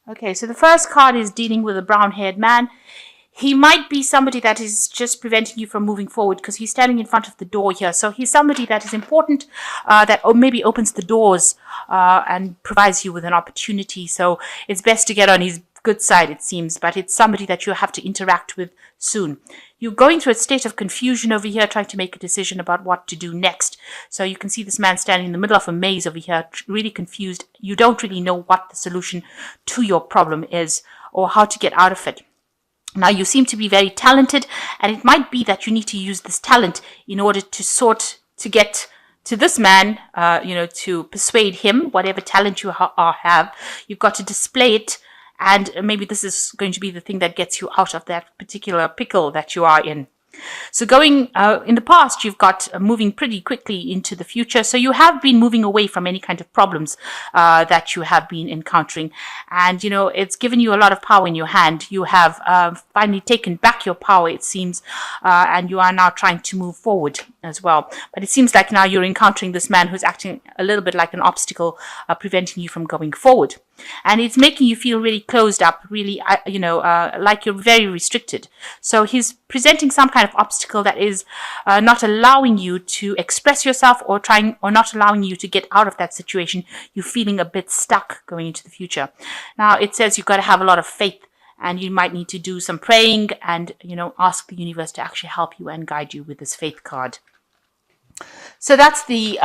Okay, so the first card is dealing with a brown-haired man. He might be somebody that is just preventing you from moving forward because he's standing in front of the door here. So he's somebody that is important, that maybe opens the doors and provides you with an opportunity. So it's best to get on his good side, it seems, but it's somebody that you have to interact with soon. You're going through a state of confusion over here, trying to make a decision about what to do next. So you can see this man standing in the middle of a maze over here, really confused. You don't really know what the solution to your problem is or how to get out of it. Now, you seem to be very talented, and it might be that you need to use this talent in order to get to this man, to persuade him, whatever talent you have. You've got to display it, and maybe this is going to be the thing that gets you out of that particular pickle that you are in. So going in the past, you've got moving pretty quickly into the future. So you have been moving away from any kind of problems that you have been encountering. And, it's given you a lot of power in your hand. You have finally taken back your power, it seems, and you are now trying to move forward as well. But it seems like now you're encountering this man who's acting a little bit like an obstacle, preventing you from going forward. And it's making you feel really closed up, really, like you're very restricted. So he's presenting some kind of obstacle that is not allowing you to express yourself or not allowing you to get out of that situation. You're feeling a bit stuck going into the future. Now, it says you've got to have a lot of faith, and you might need to do some praying and, ask the universe to actually help you and guide you with this faith card. So that's the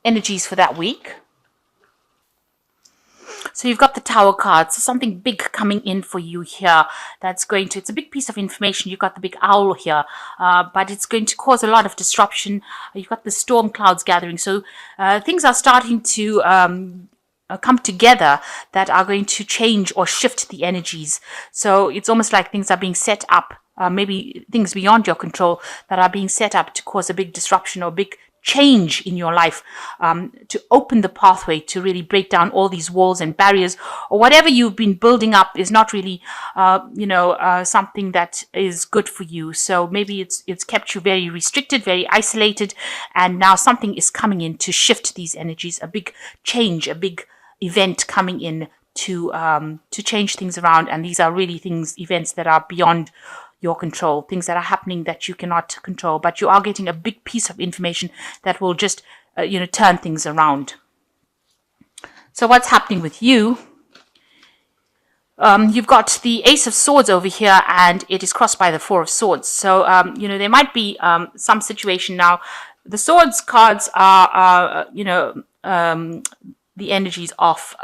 energies for that week. So you've got the Tower card, so something big coming in for you here. It's a big piece of information. You've got the big owl here, but it's going to cause a lot of disruption. You've got the storm clouds gathering. So things are starting to come together that are going to change or shift the energies. So it's almost like things are being set up, maybe things beyond your control that are being set up to cause a big disruption or big change in your life, to open the pathway to really break down all these walls and barriers, or whatever you've been building up is not really something that is good for you. So maybe it's kept you very restricted, very isolated, and now something is coming in to shift these energies, a big change, a big event coming in to change things around. And these are really events that are beyond your control, things that are happening that you cannot control, but you are getting a big piece of information that will just turn things around. So what's happening with you? You've got the Ace of Swords over here, and it is crossed by the Four of Swords. So there might be some situation now. The Swords cards are the energies of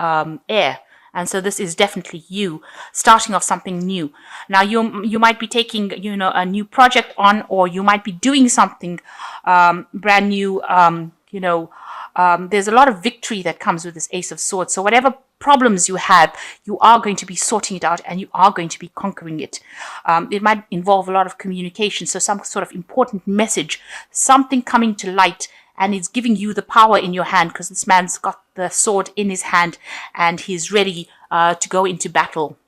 air. And so this is definitely you starting off something new. Now you might be taking a new project on, or you might be doing something brand new. There's a lot of victory that comes with this Ace of Swords. So whatever problems you have, you are going to be sorting it out, and you are going to be conquering it. It might involve a lot of communication. So some sort of important message, something coming to light, and it's giving you the power in your hand, because this man's got the sword in his hand and he's ready to go into battle.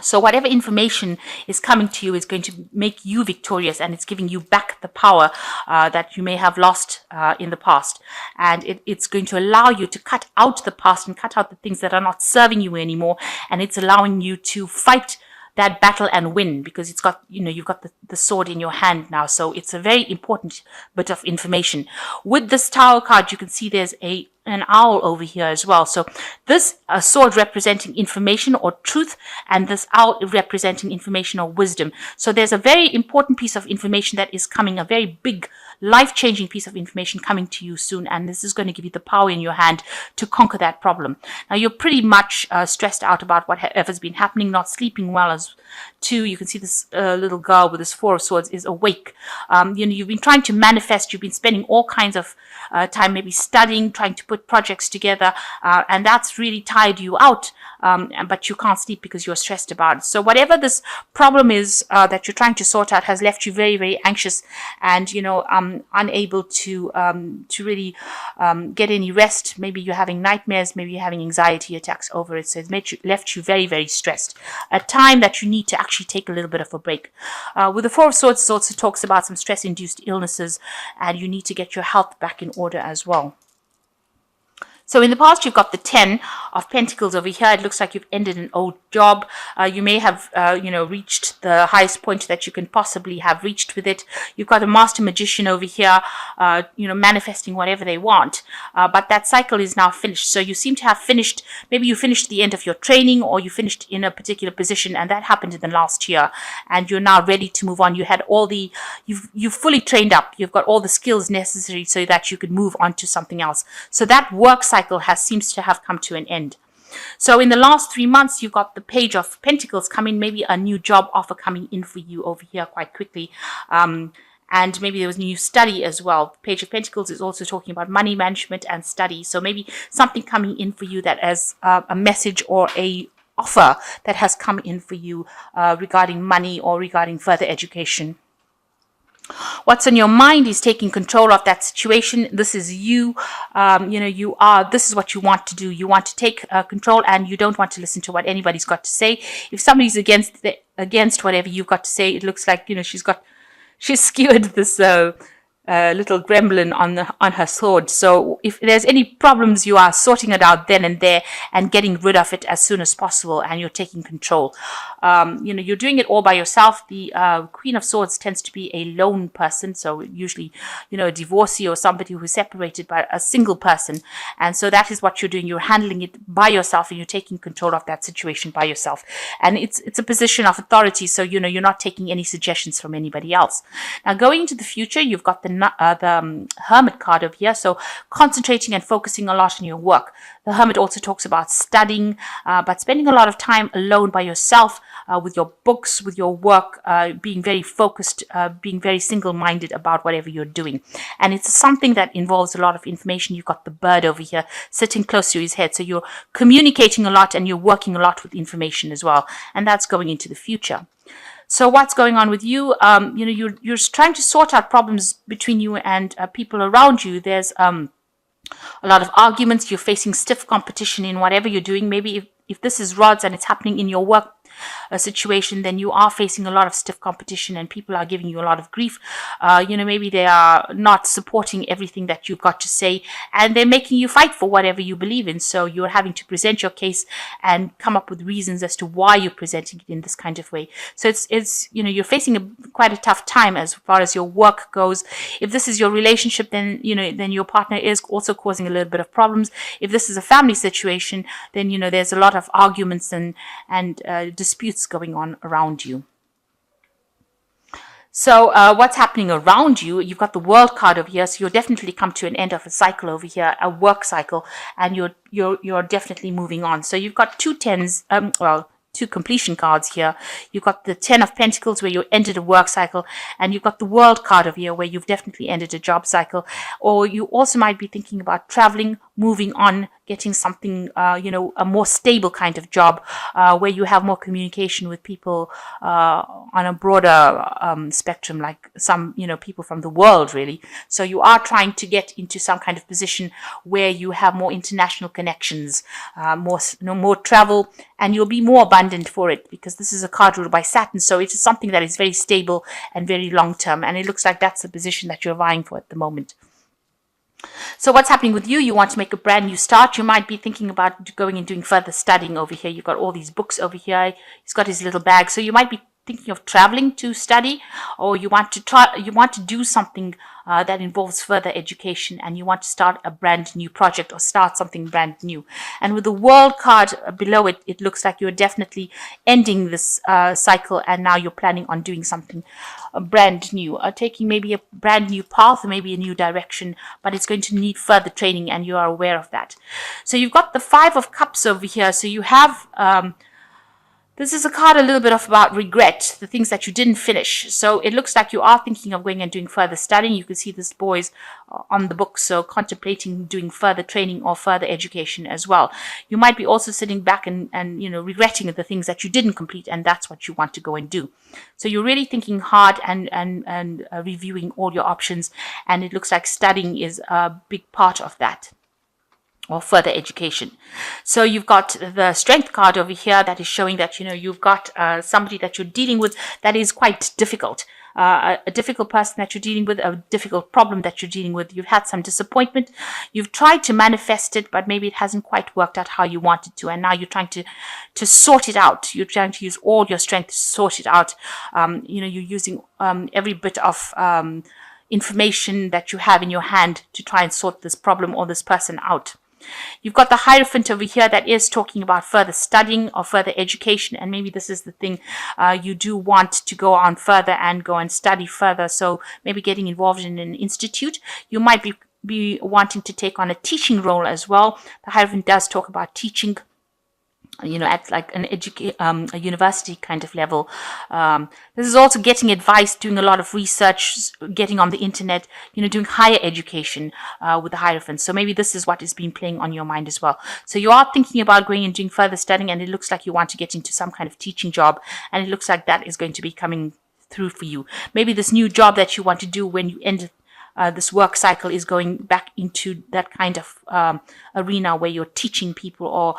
So whatever information is coming to you is going to make you victorious, and it's giving you back the power that you may have lost in the past. And it's going to allow you to cut out the past and cut out the things that are not serving you anymore. And it's allowing you to fight that battle and win, because it's got, you've got the sword in your hand now. So it's a very important bit of information. With this Tower card, you can see there's an owl over here as well. So this sword representing information or truth, and this owl representing information or wisdom. So there's a very important piece of information that is coming, a very big life-changing piece of information coming to you soon, and this is going to give you the power in your hand to conquer that problem. Now you're pretty much stressed out about whatever's been happening, not sleeping well as too. You can see this little girl with this Four of Swords is awake. You've been trying to manifest, you've been spending all kinds of time maybe studying, trying to put projects together, and that's really tired you out, but you can't sleep because you're stressed about it. So whatever this problem is that you're trying to sort out has left you very, very anxious, and unable to really get any rest. Maybe you're having nightmares, maybe you're having anxiety attacks over it. So it's left you very, very stressed. A time that you need to actually take a little bit of a break. With the Four of Swords, it also talks about some stress-induced illnesses, and you need to get your health back in order as well. So in the past, you've got the 10 of Pentacles over here. It looks like you've ended an old job. You may have, reached the highest point that you can possibly have reached with it. You've got a Master Magician over here, manifesting whatever they want. But that cycle is now finished. So you seem to have finished, maybe you finished the end of your training, or you finished in a particular position, and that happened in the last year. And you're now ready to move on. You had you've fully trained up. You've got all the skills necessary so that you could move on to something else. So that work cycle seems to have come to an end. So in the last 3 months, you've got the Page of Pentacles coming, maybe a new job offer coming in for you over here quite quickly. And maybe there was new study as well. Page of Pentacles is also talking about money management and study. So maybe something coming in for you that as a message or a offer that has come in for you regarding money or regarding further education. What's on your mind is taking control of that situation. This is you. This is what you want to do. You want to take control, and you don't want to listen to what anybody's got to say. If somebody's against whatever you've got to say, it looks like, she's skewered this little gremlin on her sword. So if there's any problems, you are sorting it out then and there and getting rid of it as soon as possible, and you're taking control. You're doing it all by yourself. The Queen of Swords tends to be a lone person, so usually, a divorcee or somebody who's separated by a single person. And so that is what you're doing. You're handling it by yourself, and you're taking control of that situation by yourself. And it's a position of authority, so you're not taking any suggestions from anybody else. Now, going into the future, you've got the Hermit card over here, so concentrating and focusing a lot on your work. The Hermit also talks about studying, but spending a lot of time alone by yourself, with your books, with your work, being very focused, being very single-minded about whatever you're doing. And it's something that involves a lot of information. You've got the bird over here sitting close to his head, so you're communicating a lot and you're working a lot with information as well, and that's going into the future. So what's going on with you? You're trying to sort out problems between you and people around you. There's a lot of arguments. You're facing stiff competition in whatever you're doing. Maybe if this is rods and it's happening in your work situation, then you are facing a lot of stiff competition and people are giving you a lot of grief. Maybe they are not supporting everything that you've got to say, and they're making you fight for whatever you believe in. So you're having to present your case and come up with reasons as to why you're presenting it in this kind of way. So it's you're facing quite a tough time as far as your work goes. If this is your relationship, then then your partner is also causing a little bit of problems. If this is a family situation, then there's a lot of arguments and disputes going on around you. So what's happening around you? You've got the World card over here, so you'll definitely come to an end of a cycle over here, a work cycle, and you're definitely moving on. So you've got two completion cards here. You've got the 10 of Pentacles where you ended a work cycle, and you've got the World card over here where you've definitely ended a job cycle. Or you also might be thinking about traveling, moving on, getting something, a more stable kind of job where you have more communication with people on a broader spectrum, like some, people from the world, really. So you are trying to get into some kind of position where you have more international connections, more travel, and you'll be more abundant for it, because this is a card ruled by Saturn. So it is something that is very stable and very long term. And it looks like that's the position that you're vying for at the moment. So what's happening with you? You want to make a brand new start. You might be thinking about going and doing further studying over here. You've got all these books over here. He's got his little bag. So you might be thinking of traveling to study, or you want to do something that involves further education, and you want to start a brand new project or start something brand new. And with the World card below it, it looks like you're definitely ending this cycle, and now you're planning on doing something brand new, taking maybe a brand new path, maybe a new direction, but it's going to need further training, and you are aware of that. So you've got the 5 of Cups over here. So you have this is a card a little bit of about regret, the things that you didn't finish. So it looks like you are thinking of going and doing further studying. You can see this boy's on the book, so contemplating doing further training or further education as well. You might be also sitting back and regretting the things that you didn't complete, and that's what you want to go and do. So you're really thinking hard and reviewing all your options, and it looks like studying is a big part of that, or further education. So you've got the Strength card over here that is showing that you've got somebody that you're dealing with that is quite difficult. a difficult person that you're dealing with, a difficult problem that you're dealing with. You've had some disappointment. You've tried to manifest it, but maybe it hasn't quite worked out how you wanted to. And now you're trying to sort it out. You're trying to use all your strength to sort it out. You're using every bit of information that you have in your hand to try and sort this problem or this person out. You've got the Hierophant over here that is talking about further studying or further education, and maybe this is the thing you do want to go on further and go and study further. So maybe getting involved in an institute. You might be wanting to take on a teaching role as well. The Hierophant does talk about teaching, at like a university kind of level. This is also getting advice, doing a lot of research, getting on the internet, doing higher education with the Hierophant. So maybe this is what has been playing on your mind as well. So you are thinking about going and doing further studying, and it looks like you want to get into some kind of teaching job, and it looks like that is going to be coming through for you. Maybe this new job that you want to do when you end this work cycle is going back into that kind of arena where you're teaching people or,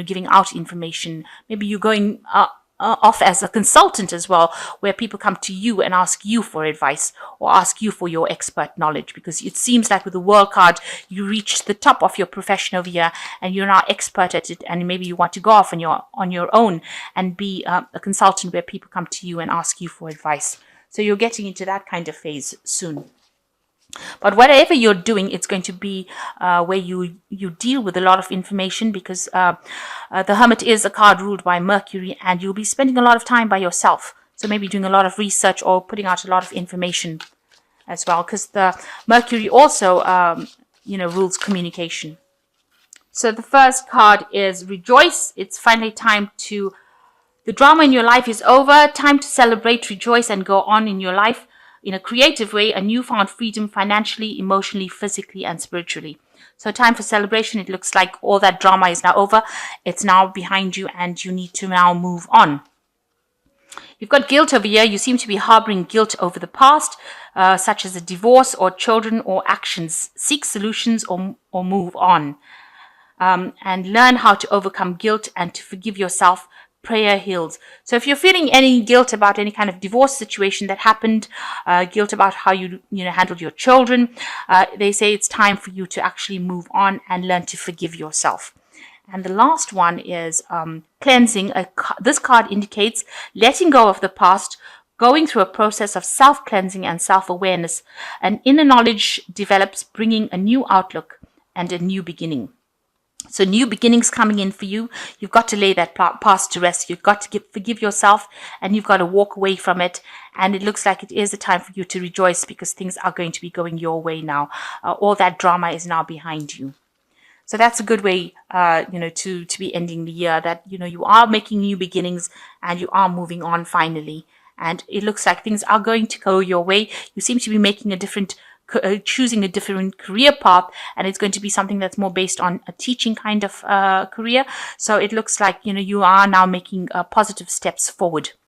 giving out information. Maybe you're going off as a consultant as well, where people come to you and ask you for advice or ask you for your expert knowledge, because it seems like with the World card, you reach the top of your profession over here and you're now expert at it, and maybe you want to go off on your own and be a consultant where people come to you and ask you for advice. So you're getting into that kind of phase soon. But whatever you're doing, it's going to be where you deal with a lot of information, because the Hermit is a card ruled by Mercury, and you'll be spending a lot of time by yourself. So maybe doing a lot of research or putting out a lot of information as well, because the Mercury also, rules communication. So the first card is Rejoice. It's finally time to, the drama in your life is over. Time to celebrate, rejoice, and go on in your life in a creative way, a newfound freedom financially, emotionally, physically, and spiritually. So time for celebration. It looks like all that drama is now over. It's now behind you, and you need to now move on. You've got guilt over here. You seem to be harboring guilt over the past, such as a divorce or children or actions. Seek solutions or move on. And learn how to overcome guilt and to forgive yourself. Prayer heals. So if you're feeling any guilt about any kind of divorce situation that happened, guilt about how you handled your children, they say it's time for you to actually move on and learn to forgive yourself. And the last one is cleansing. This card indicates letting go of the past, going through a process of self-cleansing and self-awareness. An inner knowledge develops, bringing a new outlook and a new beginning. So new beginnings coming in for you. You've got to lay that past to rest. You've got to forgive yourself, and you've got to walk away from it. And it looks like it is the time for you to rejoice, because things are going to be going your way now. All that drama is now behind you. So that's a good way, to be ending the year, that, you are making new beginnings and you are moving on finally. And it looks like things are going to go your way. You seem to be making choosing a different career path, and it's going to be something that's more based on a teaching kind of career. So it looks like, you are now making positive steps forward.